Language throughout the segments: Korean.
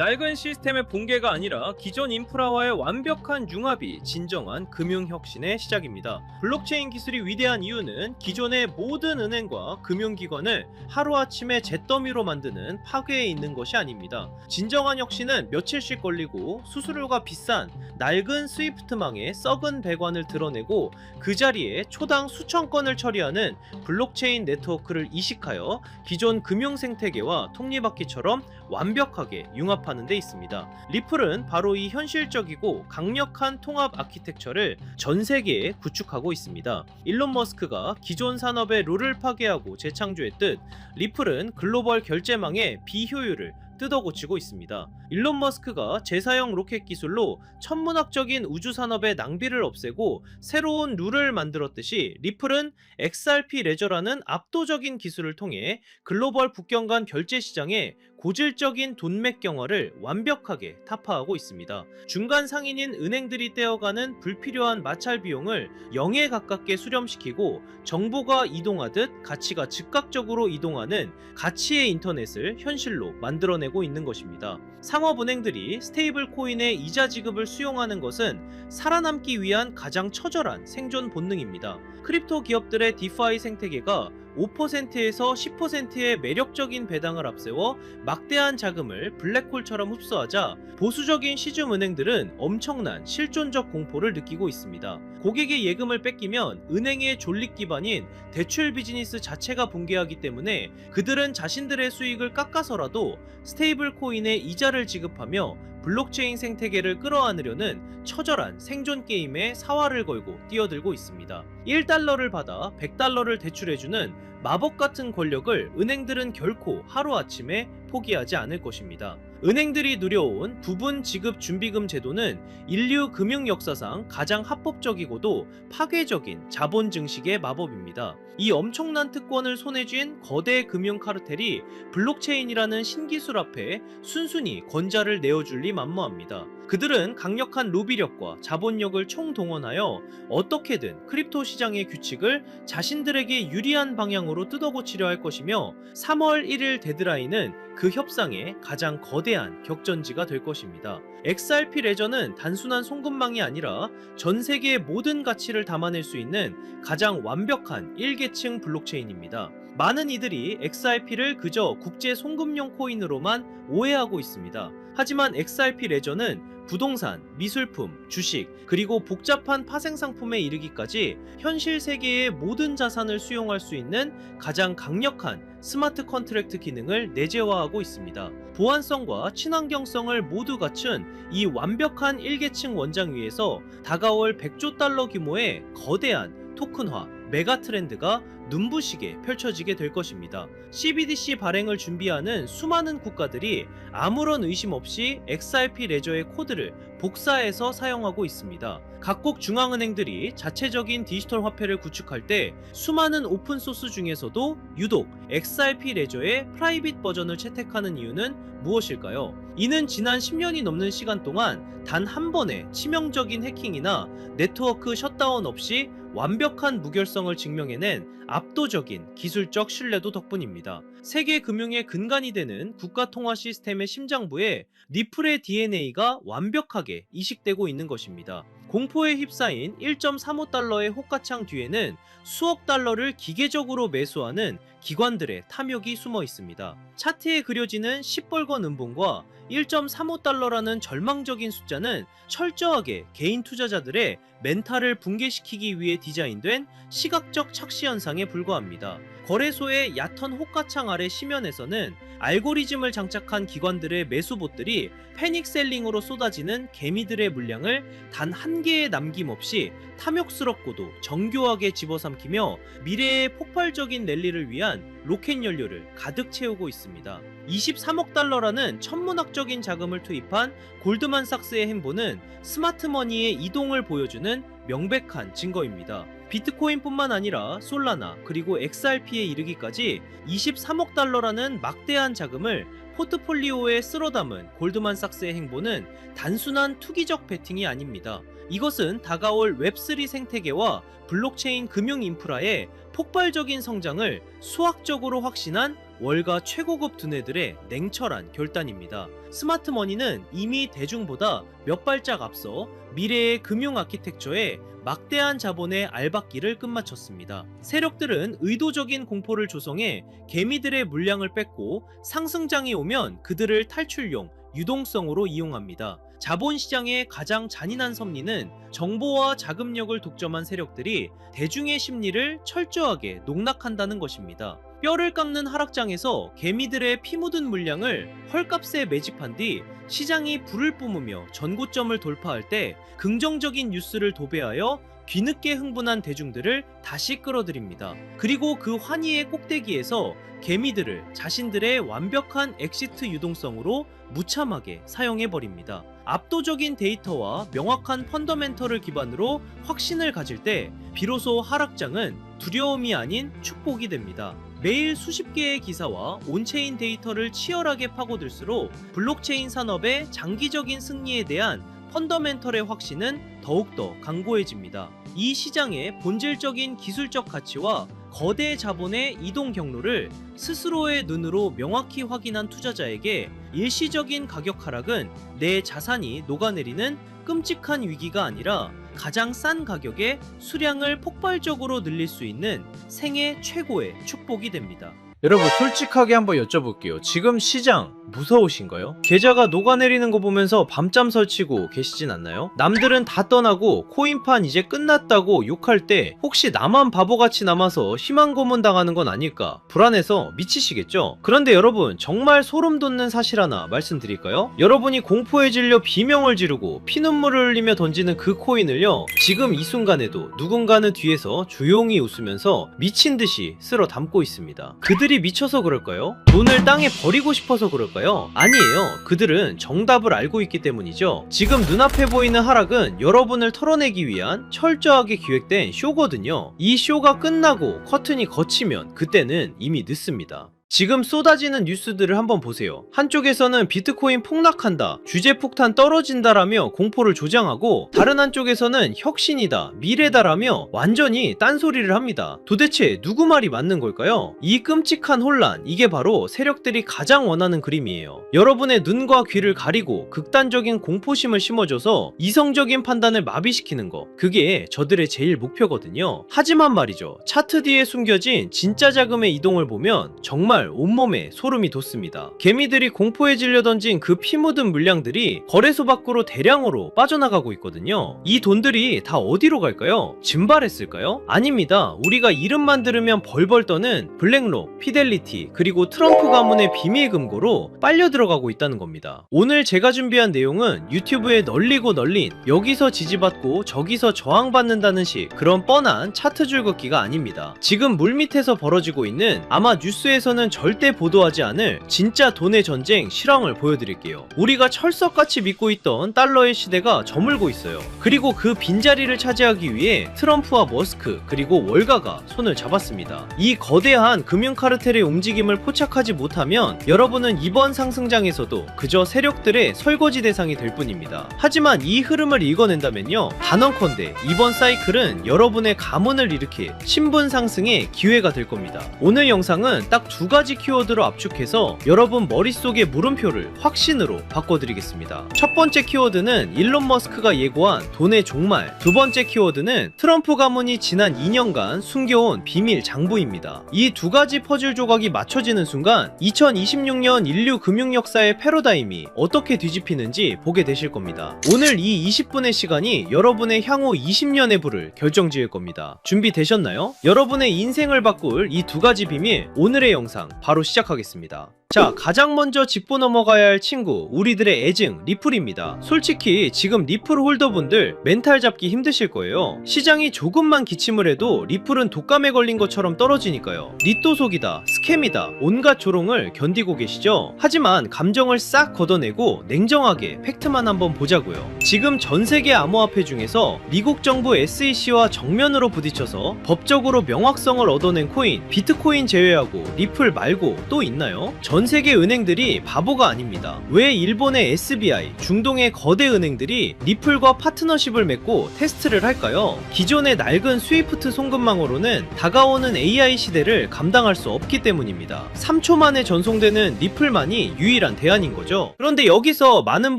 낡은 시스템의 붕괴가 아니라 기존 인프라와의 완벽한 융합이 진정한 금융혁신의 시작입니다. 블록체인 기술이 위대한 이유는 기존의 모든 은행과 금융기관을 하루아침에 잿더미로 만드는 파괴에 있는 것이 아닙니다. 진정한 혁신은 며칠씩 걸리고 수수료가 비싼 낡은 스위프트망의 썩은 배관을 드러내고 그 자리에 초당 수천 건을 처리하는 블록체인 네트워크를 이식하여 기존 금융 생태계와 톱니바퀴처럼 완벽하게 융합하는 데 있습니다. 리플은 바로 이 현실적이고 강력한 통합 아키텍처를 전 세계에 구축하고 있습니다. 일론 머스크가 기존 산업의 룰을 파괴하고 재창조했듯 리플은 글로벌 결제망의 비효율을 뜯어고치고 있습니다. 일론 머스크가 재사용 로켓 기술로 천문학적인 우주 산업의 낭비를 없애고 새로운 룰을 만들었듯이 리플은 XRP 레저라는 압도적인 기술을 통해 글로벌 국경 간 결제 시장에 고질적인 돈맥 경화를 완벽하게 타파하고 있습니다. 중간 상인인 은행들이 떼어가는 불필요한 마찰 비용을 0에 가깝게 수렴시키고 정보가 이동하듯 가치가 즉각적으로 이동하는 가치의 인터넷을 현실로 만들어내고 있는 것입니다. 상업은행들이 스테이블 코인의 이자 지급을 수용하는 것은 살아남기 위한 가장 처절한 생존 본능입니다. 크립토 기업들의 디파이 생태계가 5%에서 10%의 매력적인 배당을 앞세워 막대한 자금을 블랙홀처럼 흡수하자 보수적인 시중은행들은 엄청난 실존적 공포를 느끼고 있습니다. 고객의 예금을 뺏기면 은행의 존립 기반인 대출 비즈니스 자체가 붕괴하기 때문에 그들은 자신들의 수익을 깎아서라도 스테이블 코인에 이자를 지급하며 블록체인 생태계를 끌어안으려는 처절한 생존 게임에 사활을 걸고 뛰어들고 있습니다. 1달러를 받아 100달러를 대출해주는 마법 같은 권력을 은행들은 결코 하루아침에 포기하지 않을 것입니다. 은행들이 누려온 부분 지급 준비금 제도는 인류 금융 역사상 가장 합법적이고도 파괴적인 자본 증식의 마법입니다. 이 엄청난 특권을 손에 쥔 거대 금융 카르텔이 블록체인이라는 신기술 앞에 순순히 권자를 내어줄 리 만무합니다. 그들은 강력한 로비력과 자본력을 총동원하여 어떻게든 크립토 시장의 규칙을 자신들에게 유리한 방향으로 뜯어고치려 할 것이며 3월 1일 데드라인은 그 협상의 가장 거대한 격전지가 될 것입니다. XRP 레저는 단순한 송금망이 아니라 전 세계의 모든 가치를 담아낼 수 있는 가장 완벽한 1계층 블록체인입니다. 많은 이들이 XRP를 그저 국제 송금용 코인으로만 오해하고 있습니다. 하지만 XRP 레저는 부동산, 미술품, 주식, 그리고 복잡한 파생상품에 이르기까지 현실 세계의 모든 자산을 수용할 수 있는 가장 강력한 스마트 컨트랙트 기능을 내재화하고 있습니다. 보안성과 친환경성을 모두 갖춘 이 완벽한 1계층 원장 위에서 다가올 100조 달러 규모의 거대한 토큰화, 메가 트렌드가 눈부시게 펼쳐지게 될 것입니다. CBDC 발행을 준비하는 수많은 국가들이 아무런 의심 없이 XRP 레저의 코드를 복사해서 사용하고 있습니다. 각국 중앙은행들이 자체적인 디지털 화폐를 구축할 때 수많은 오픈소스 중에서도 유독 XRP 레저의 프라이빗 버전을 채택하는 이유는 무엇일까요? 이는 지난 10년이 넘는 시간 동안 단 한 번의 치명적인 해킹이나 네트워크 셧다운 없이 완벽한 무결성을 증명해낸 압도적인 기술적 신뢰도 덕분입니다. 세계 금융의 근간이 되는 국가통화 시스템의 심장부에 리플의 DNA가 완벽하게 이식되고 있는 것입니다. 공포에 휩싸인 1.35달러의 호가창 뒤에는 수억 달러를 기계적으로 매수하는 기관들의 탐욕이 숨어 있습니다. 차트에 그려지는 시뻘건 음봉과 1.35달러라는 절망적인 숫자는 철저하게 개인 투자자들의 멘탈을 붕괴시키기 위해 디자인된 시각적 착시 현상에 불과합니다. 거래소의 얕은 호가창 아래 심연에서는 알고리즘을 장착한 기관들의 매수봇들이 패닉셀링으로 쏟아지는 개미들의 물량을 단 한 개의 남김없이 탐욕스럽고도 정교하게 집어삼키며 미래의 폭발적인 랠리를 위한 로켓 연료를 가득 채우고 있습니다. 23억 달러라는 천문학적인 자금을 투입한 골드만삭스의 행보는 스마트머니의 이동을 보여주는 명백한 증거입니다. 비트코인뿐만 아니라 솔라나 그리고 XRP에 이르기까지 23억 달러라는 막대한 자금을 포트폴리오에 쓸어 담은 골드만삭스의 행보는 단순한 투기적 베팅이 아닙니다. 이것은 다가올 웹3 생태계와 블록체인 금융 인프라의 폭발적인 성장을 수학적으로 확신한 월가 최고급 두뇌들의 냉철한 결단입니다. 스마트머니는 이미 대중보다 몇 발짝 앞서 미래의 금융 아키텍처에 막대한 자본의 알박기를 끝마쳤습니다. 세력들은 의도적인 공포를 조성해 개미들의 물량을 뺏고 상승장이 오면 그들을 탈출용, 유동성으로 이용합니다. 자본시장의 가장 잔인한 섭리는 정보와 자금력을 독점한 세력들이 대중의 심리를 철저하게 농락한다는 것입니다. 뼈를 깎는 하락장에서 개미들의 피 묻은 물량을 헐값에 매집한 뒤 시장이 불을 뿜으며 전고점을 돌파할 때 긍정적인 뉴스를 도배하여 뒤늦게 흥분한 대중들을 다시 끌어들입니다. 그리고 그 환희의 꼭대기에서 개미들을 자신들의 완벽한 엑시트 유동성으로 무참하게 사용해버립니다. 압도적인 데이터와 명확한 펀더멘털을 기반으로 확신을 가질 때 비로소 하락장은 두려움이 아닌 축복이 됩니다. 매일 수십 개의 기사와 온체인 데이터를 치열하게 파고들수록 블록체인 산업의 장기적인 승리에 대한 펀더멘털의 확신은 더욱더 강고해집니다. 이 시장의 본질적인 기술적 가치와 거대 자본의 이동 경로를 스스로의 눈으로 명확히 확인한 투자자에게 일시적인 가격 하락은 내 자산이 녹아내리는 끔찍한 위기가 아니라 가장 싼 가격에 수량을 폭발적으로 늘릴 수 있는 생애 최고의 축복이 됩니다. 여러분 솔직하게 한번 여쭤볼게요. 지금 시장 무서우신가요? 계좌가 녹아내리는 거 보면서 밤잠 설치고 계시진 않나요? 남들은 다 떠나고 코인판 이제 끝났다고 욕할 때 혹시 나만 바보같이 남아서 희망 고문 당하는 건 아닐까 불안해서 미치시겠죠? 그런데 여러분 정말 소름 돋는 사실 하나 말씀드릴까요? 여러분이 공포에 질려 비명을 지르고 피눈물을 흘리며 던지는 그 코인을요 지금 이 순간에도 누군가는 뒤에서 조용히 웃으면서 미친 듯이 쓸어 담고 있습니다. 그들이 미쳐서 그럴까요? 돈을 땅에 버리고 싶어서 그럴까요? 아니에요. 그들은 정답을 알고 있기 때문이죠. 지금 눈앞에 보이는 하락은 여러분을 털어내기 위한 철저하게 기획된 쇼거든요. 이 쇼가 끝나고 커튼이 걷히면 그때는 이미 늦습니다. 지금 쏟아지는 뉴스들을 한번 보세요. 한쪽에서는 비트코인 폭락한다, 규제 폭탄 떨어진다라며 공포를 조장하고 다른 한쪽에서는 혁신이다, 미래다라며 완전히 딴소리를 합니다. 도대체 누구 말이 맞는 걸까요? 이 끔찍한 혼란, 이게 바로 세력들이 가장 원하는 그림이에요. 여러분의 눈과 귀를 가리고 극단적인 공포심을 심어줘서 이성적인 판단을 마비시키는 거, 그게 저들의 제일 목표거든요. 하지만 말이죠, 차트 뒤에 숨겨진 진짜 자금의 이동을 보면 정말 온몸에 소름이 돋습니다. 개미들이 공포에 질려 던진 그 피 묻은 물량들이 거래소 밖으로 대량으로 빠져나가고 있거든요. 이 돈들이 다 어디로 갈까요? 증발했을까요? 아닙니다. 우리가 이름만 들으면 벌벌 떠는 블랙록, 피델리티, 그리고 트럼프 가문의 비밀 금고로 빨려 들어가고 있다는 겁니다. 오늘 제가 준비한 내용은 유튜브에 널리고 널린 여기서 지지받고 저기서 저항받는다는 식 그런 뻔한 차트 줄긋기가 아닙니다. 지금 물밑에서 벌어지고 있는 아마 뉴스에서는 절대 보도하지 않을 진짜 돈의 전쟁 실황을 보여드릴게요. 우리가 철석같이 믿고 있던 달러의 시대가 저물고 있어요. 그리고 그 빈자리를 차지하기 위해 트럼프와 머스크 그리고 월가가 손을 잡았습니다. 이 거대한 금융 카르텔의 움직임을 포착하지 못하면 여러분은 이번 상승장에서도 그저 세력들의 설거지 대상이 될 뿐입니다. 하지만 이 흐름을 읽어낸다면요, 단언컨대 이번 사이클은 여러분의 가문을 일으킬 신분 상승의 기회가 될 겁니다. 오늘 영상은 딱 두 가지 키워드로 압축해서 여러분 머릿속의 물음표를 확신으로 바꿔드리겠습니다. 첫 번째 키워드는 일론 머스크가 예고한 돈의 종말, 두 번째 키워드는 트럼프 가문이 지난 2년간 숨겨온 비밀 장부입니다. 이 두 가지 퍼즐 조각이 맞춰지는 순간 2026년 인류 금융 역사의 패러다임이 어떻게 뒤집히는지 보게 되실 겁니다. 오늘 이 20분의 시간이 여러분의 향후 20년의 부를 결정지을 겁니다. 준비되셨나요? 여러분의 인생을 바꿀 이 두 가지 비밀, 오늘의 영상 바로 시작하겠습니다. 자, 가장 먼저 짚고 넘어가야 할 친구, 우리들의 애증 리플입니다. 솔직히 지금 리플 홀더분들 멘탈 잡기 힘드실 거예요. 시장이 조금만 기침을 해도 리플은 독감에 걸린 것처럼 떨어지니까요. 리또속이다, 스캠이다, 온갖 조롱을 견디고 계시죠? 하지만 감정을 싹 걷어내고 냉정하게 팩트만 한번 보자고요. 지금 전세계 암호화폐 중에서 미국 정부 SEC와 정면으로 부딪혀서 법적으로 명확성을 얻어낸 코인, 비트코인 제외하고 리플 말고 또 있나요? 전 전 세계 은행들이 바보가 아닙니다. 왜 일본의 SBI, 중동의 거대 은행들이 리플과 파트너십을 맺고 테스트를 할까요? 기존의 낡은 스위프트 송금망으로는 다가오는 AI 시대를 감당할 수 없기 때문입니다. 3초 만에 전송되는 리플만이 유일한 대안인 거죠. 그런데 여기서 많은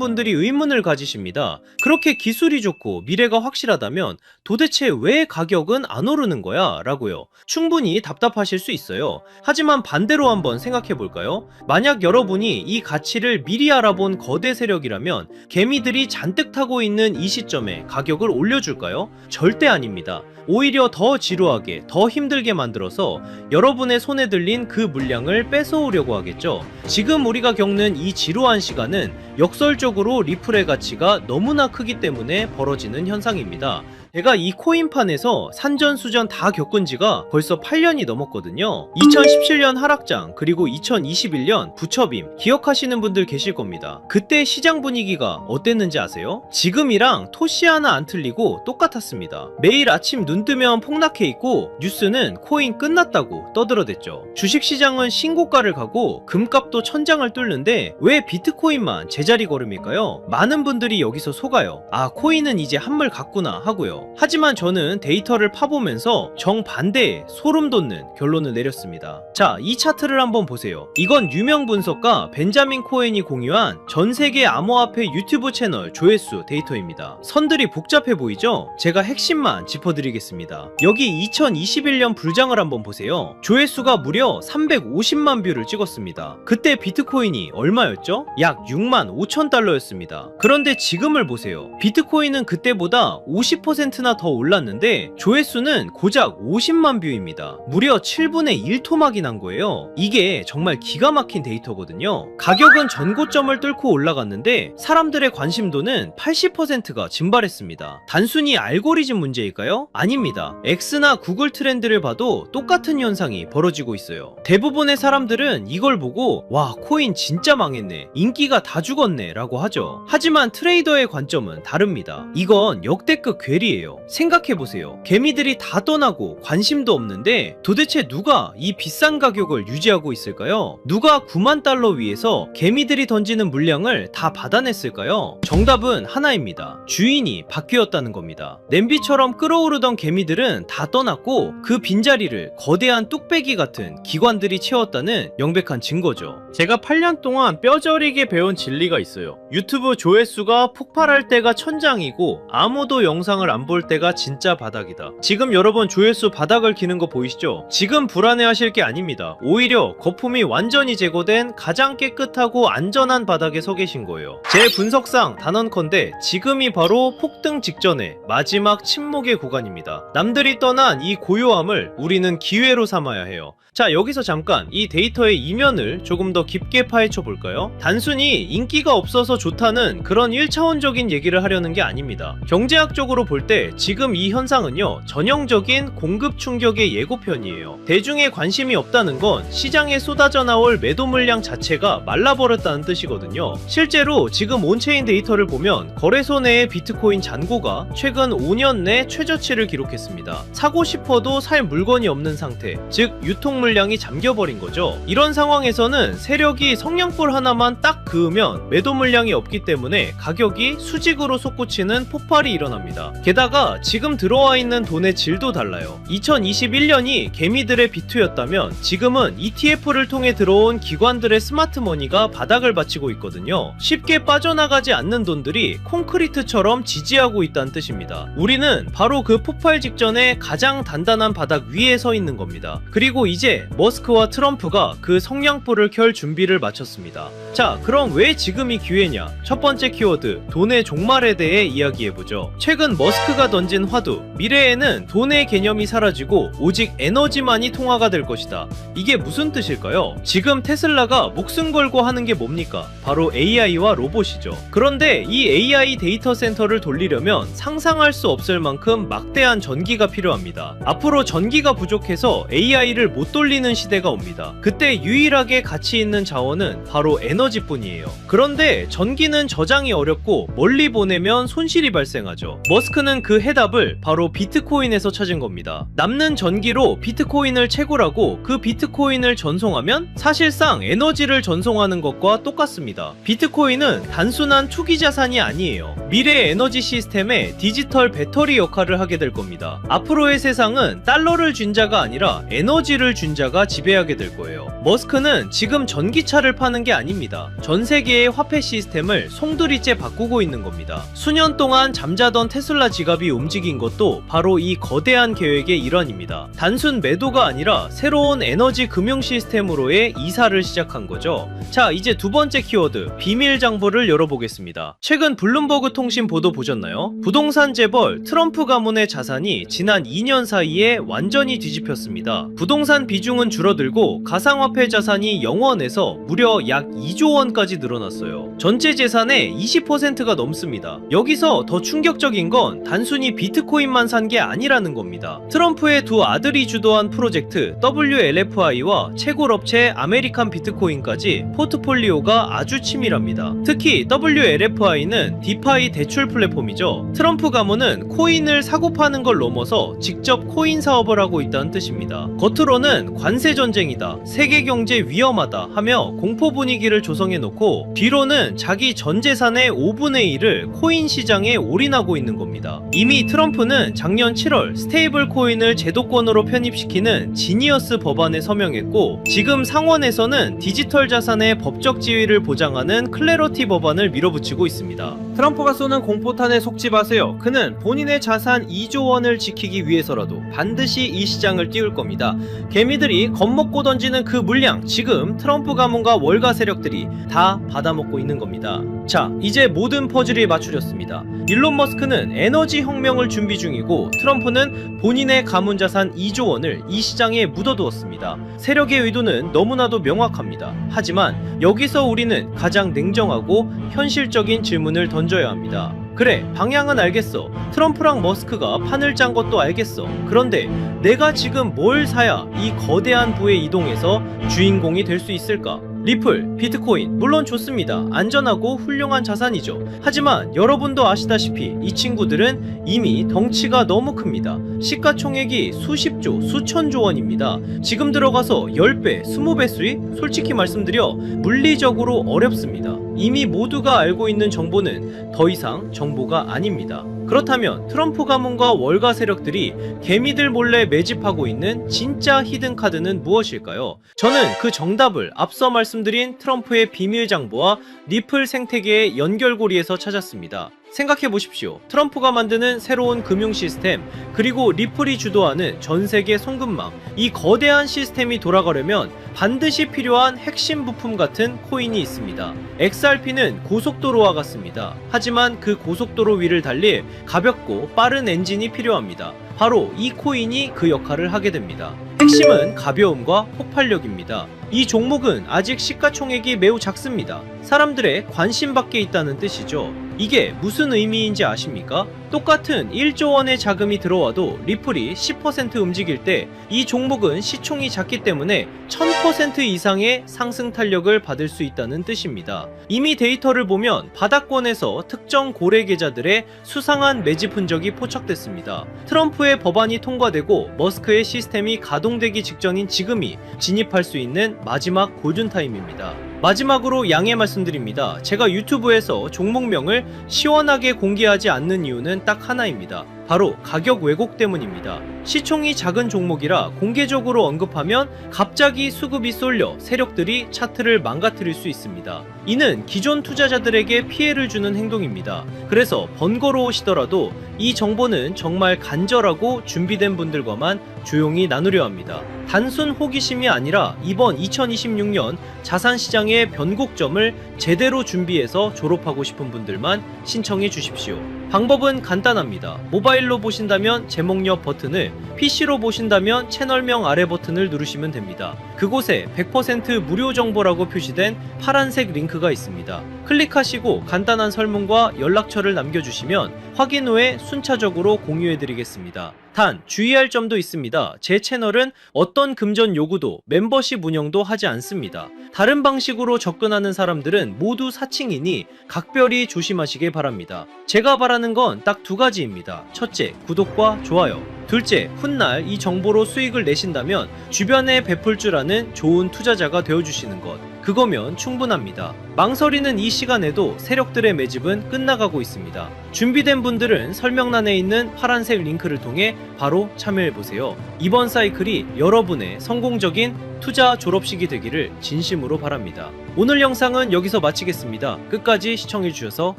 분들이 의문을 가지십니다. 그렇게 기술이 좋고 미래가 확실하다면 도대체 왜 가격은 안 오르는 거야? 라고요. 충분히 답답하실 수 있어요. 하지만 반대로 한번 생각해 볼까요? 만약 여러분이 이 가치를 미리 알아본 거대 세력이라면 개미들이 잔뜩 타고 있는 이 시점에 가격을 올려줄까요? 절대 아닙니다. 오히려 더 지루하게, 더 힘들게 만들어서 여러분의 손에 들린 그 물량을 뺏어오려고 하겠죠. 지금 우리가 겪는 이 지루한 시간은 역설적으로 리플의 가치가 너무나 크기 때문에 벌어지는 현상입니다. 제가 이 코인판에서 산전수전 다 겪은 지가 벌써 8년이 넘었거든요. 2017년 하락장, 그리고 2021년 부처빔 기억하시는 분들 계실 겁니다. 그때 시장 분위기가 어땠는지 아세요? 지금이랑 토시 하나 안 틀리고 똑같았습니다. 매일 아침 눈 뜨면 폭락해 있고 뉴스는 코인 끝났다고 떠들어댔죠. 주식시장은 신고가를 가고 금값도 천장을 뚫는데 왜 비트코인만 제자리 걸음일까요? 많은 분들이 여기서 속아요. 아, 코인은 이제 한물 갔구나 하고요. 하지만 저는 데이터를 파보면서 정반대의 소름 돋는 결론을 내렸습니다. 자, 이 차트를 한번 보세요. 이건 유명 분석가 벤자민 코엔이 공유한 전세계 암호화폐 유튜브 채널 조회수 데이터입니다. 선들이 복잡해 보이죠? 제가 핵심만 짚어드리겠습니다. 여기 2021년 불장을 한번 보세요. 조회수가 무려 350만 뷰를 찍었습니다. 그때 비트코인이 얼마였죠? 약 6만 5천 달러였습니다. 그런데 지금을 보세요. 비트코인은 그때보다 50%나 더 올랐는데 조회수는 고작 50만 뷰입니다. 무려 7분의 1토막이 난 거예요. 이게 정말 기가 막힌 데이터거든요. 가격은 전고점을 뚫고 올라갔는데 사람들의 관심도는 80%가 증발했습니다. 단순히 알고리즘 문제일까요? 아닙니다. X나 구글 트렌드를 봐도 똑같은 현상이 벌어지고 있어요. 대부분의 사람들은 이걸 보고 와, 코인 진짜 망했네, 인기가 다 죽었네 라고 하죠. 하지만 트레이더의 관점은 다릅니다. 이건 역대급 괴리예요. 생각해보세요. 개미들이 다 떠나고 관심도 없는데 도대체 누가 이 비싼 가격을 유지하고 있을까요? 누가 9만 달러 위에서 개미들이 던지는 물량을 다 받아냈을까요? 정답은 하나입니다. 주인이 바뀌었다는 겁니다. 냄비처럼 끓어오르던 개미들은 다 떠났고 그 빈자리를 거대한 뚝배기 같은 기관들이 채웠다는 명백한 증거죠. 제가 8년 동안 뼈저리게 배운 진리가 있어요. 유튜브 조회수가 폭발할 때가 천장이고 아무도 영상을 안 볼 때가 진짜 바닥이다. 지금 여러분 조회수 바닥을 기는 거 보이시죠? 지금 불안해하실 게 아닙니다. 오히려 거품이 완전히 제거된 가장 깨끗하고 안전한 바닥에 서 계신 거예요. 제 분석상 단언컨대 지금이 바로 폭등 직전의 마지막 침묵의 구간입니다. 남들이 떠난 이 고요함을 우리는 기회로 삼아야 해요. 자, 여기서 잠깐 이 데이터의 이면을 조금 더 깊게 파헤쳐 볼까요? 단순히 인기가 없어서 좋다는 그런 1차원적인 얘기를 하려는 게 아닙니다. 경제학적으로 볼 때 지금 이 현상은요, 전형적인 공급 충격의 예고편이에요. 대중의 관심이 없다는 건 시장에 쏟아져 나올 매도 물량 자체가 말라버렸다는 뜻이거든요. 실제로 지금 온체인 데이터를 보면 거래소 내의 비트코인 잔고가 최근 5년 내 최저치를 기록했습니다. 사고 싶어도 살 물건이 없는 상태, 즉 유통 물량이 잠겨버린 거죠. 이런 상황에서는 세력이 성냥불 하나만 딱 그으면 매도 물량이 없기 때문에 가격이 수직으로 솟구치는 폭발이 일어납니다. 게다가 지금 들어와 있는 돈의 질도 달라요. 2021년이 개미들의 비투였다면 지금은 ETF를 통해 들어온 기관들의 스마트머니가 바닥을 받치고 있거든요. 쉽게 빠져나가지 않는 돈들이 콘크리트처럼 지지하고 있다는 뜻입니다. 우리는 바로 그 폭발 직전에 가장 단단한 바닥 위에 서 있는 겁니다. 그리고 이제 머스크와 트럼프가 그 성냥불을 켤 준비를 마쳤습니다. 자, 그럼 왜 지금이 기회냐? 첫 번째 키워드, 돈의 종말에 대해 이야기해보죠. 최근 머스크가 던진 화두, 미래에는 돈의 개념이 사라지고 오직 에너지만이 통화가 될 것이다. 이게 무슨 뜻일까요? 지금 테슬라가 목숨 걸고 하는 게 뭡니까? 바로 AI와 로봇이죠. 그런데 이 AI 데이터 센터를 돌리려면 상상할 수 없을 만큼 막대한 전기가 필요합니다. 앞으로 전기가 부족해서 AI를 못 돌리는 시대가 옵니다. 그때 유일하게 가치 있는 있는 자원은 바로 에너지뿐이에요. 그런데 전기는 저장이 어렵고 멀리 보내면 손실이 발생하죠. 머스크는 그 해답을 바로 비트코인에서 찾은 겁니다. 남는 전기로 비트코인을 채굴하고 그 비트코인을 전송하면 사실상 에너지를 전송하는 것과 똑같습니다. 비트코인은 단순한 투기 자산이 아니에요. 미래 에너지 시스템의 디지털 배터리 역할을 하게 될 겁니다. 앞으로의 세상은 달러를 준 자가 아니라 에너지를 준 자가 지배하게 될 거예요. 머스크는 지금 전기차를 파는 게 아닙니다. 전 세계의 화폐 시스템을 송두리째 바꾸고 있는 겁니다. 수년 동안 잠자던 테슬라 지갑이 움직인 것도 바로 이 거대한 계획의 일환입니다. 단순 매도가 아니라 새로운 에너지 금융 시스템으로의 이사를 시작한 거죠. 자, 이제 두 번째 키워드, 비밀 장부를 열어보겠습니다. 최근 블룸버그 통신 보도 보셨나요? 부동산 재벌 트럼프 가문의 자산이 지난 2년 사이에 완전히 뒤집혔습니다. 부동산 비중은 줄어들고 가상화폐 자산이 0원에서 무려 약 2조 원까지 늘어났어요. 전체 재산의 20%가 넘습니다. 여기서 더 충격적인 건 단순히 비트코인만 산 게 아니라는 겁니다. 트럼프의 두 아들이 주도한 프로젝트 WLFI와 채굴업체 아메리칸 비트코인까지 포트폴리오가 아주 치밀합니다. 특히 WLFI는 디파이 대출 플랫폼이죠. 트럼프 가문은 코인을 사고 파는 걸 넘어서 직접 코인 사업을 하고 있다는 뜻입니다. 겉으로는 관세 전쟁이다, 세계 경제 위험하다 하며 공포 분위기를 조성해놓고 뒤로는 자기 전 재산의 5분의 1을 코인 시장에 올인하고 있는 겁니다. 이미 트럼프는 작년 7월 스테이블 코인을 제도권으로 편입시키는 지니어스 법안에 서명했고, 지금 상원에서는 디지털 자산의 법적 지위를 보장하는 클래러티 법안을 밀어붙이고 있습니다. 트럼프가 쏘는 공포탄에 속지 마세요. 그는 본인의 자산 2조 원을 지키기 위해서라도 반드시 이 시장을 띄울 겁니다. 개미들이 겁먹고 던지는 그 물량, 지금 트럼프 가문과 월가 세력들이 다 받아먹고 있는 겁니다. 자, 이제 모든 퍼즐이 맞추렸습니다. 일론 머스크는 에너지 혁명을 준비 중이고, 트럼프는 본인의 가문 자산 2조 원을 이 시장에 묻어두었습니다. 세력의 의도는 너무나도 명확합니다. 하지만 여기서 우리는 가장 냉정하고 현실적인 질문을 던져야 합니다. 그래, 방향은 알겠어. 트럼프랑 머스크가 판을 짠 것도 알겠어. 그런데 내가 지금 뭘 사야 이 거대한 부에 이동해서 주인공이 될 수 있을까? 리플, 비트코인, 물론 좋습니다. 안전하고 훌륭한 자산이죠. 하지만 여러분도 아시다시피 이 친구들은 이미 덩치가 너무 큽니다. 시가총액이 수십조, 수천조 원입니다. 지금 들어가서 10배, 20배 수익? 솔직히 말씀드려 물리적으로 어렵습니다. 이미 모두가 알고 있는 정보는 더 이상 정보가 아닙니다. 그렇다면 트럼프 가문과 월가 세력들이 개미들 몰래 매집하고 있는 진짜 히든카드는 무엇일까요? 저는 그 정답을 앞서 말씀드린 트럼프의 비밀 장부와 리플 생태계의 연결고리에서 찾았습니다. 생각해 보십시오. 트럼프가 만드는 새로운 금융 시스템, 그리고 리플이 주도하는 전 세계 송금망, 이 거대한 시스템이 돌아가려면 반드시 필요한 핵심 부품 같은 코인이 있습니다. XRP는 고속도로와 같습니다. 하지만 그 고속도로 위를 달릴 가볍고 빠른 엔진이 필요합니다. 바로 이 코인이 그 역할을 하게 됩니다. 핵심은 가벼움과 폭발력입니다. 이 종목은 아직 시가총액이 매우 작습니다. 사람들의 관심 밖에 있다는 뜻이죠. 이게 무슨 의미인지 아십니까? 똑같은 1조 원의 자금이 들어와도 리플이 10% 움직일 때 이 종목은 시총이 작기 때문에 1000% 이상의 상승 탄력을 받을 수 있다는 뜻입니다. 이미 데이터를 보면 바닥권에서 특정 고래 계좌들의 수상한 매집 흔적이 포착됐습니다. 트럼프의 법안이 통과되고 머스크의 시스템이 가동되기 직전인 지금이 진입할 수 있는 마지막 골든타임입니다. 마지막으로 양해 말씀드립니다. 제가 유튜브에서 종목명을 시원하게 공개하지 않는 이유는 딱 하나입니다. 바로 가격 왜곡 때문입니다. 시총이 작은 종목이라 공개적으로 언급하면 갑자기 수급이 쏠려 세력들이 차트를 망가뜨릴 수 있습니다. 이는 기존 투자자들에게 피해를 주는 행동입니다. 그래서 번거로우시더라도 이 정보는 정말 간절하고 준비된 분들과만 조용히 나누려 합니다. 단순 호기심이 아니라 이번 2026년 자산시장의 변곡점을 제대로 준비해서 졸업하고 싶은 분들만 신청해 주십시오. 방법은 간단합니다. 모바일로 보신다면 제목 옆 버튼을, PC로 보신다면 채널명 아래 버튼을 누르시면 됩니다. 그곳에 100% 무료 정보라고 표시된 파란색 링크가 있습니다. 클릭하시고 간단한 설문과 연락처를 남겨주시면 확인 후에 순차적으로 공유해드리겠습니다. 단 주의할 점도 있습니다. 제 채널은 어떤 금전 요구도 멤버십 운영도 하지 않습니다. 다른 방식으로 접근하는 사람들은 모두 사칭이니 각별히 조심하시길 바랍니다. 제가 바라는 건 딱 두 가지입니다. 첫째, 구독과 좋아요. 둘째, 훗날 이 정보로 수익을 내신다면 주변에 베풀 줄 아는 좋은 투자자가 되어주시는 것. 그거면 충분합니다. 망설이는 이 시간에도 세력들의 매집은 끝나가고 있습니다. 준비된 분들은 설명란에 있는 파란색 링크를 통해 바로 참여해보세요. 이번 사이클이 여러분의 성공적인 투자 졸업식이 되기를 진심으로 바랍니다. 오늘 영상은 여기서 마치겠습니다. 끝까지 시청해주셔서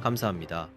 감사합니다.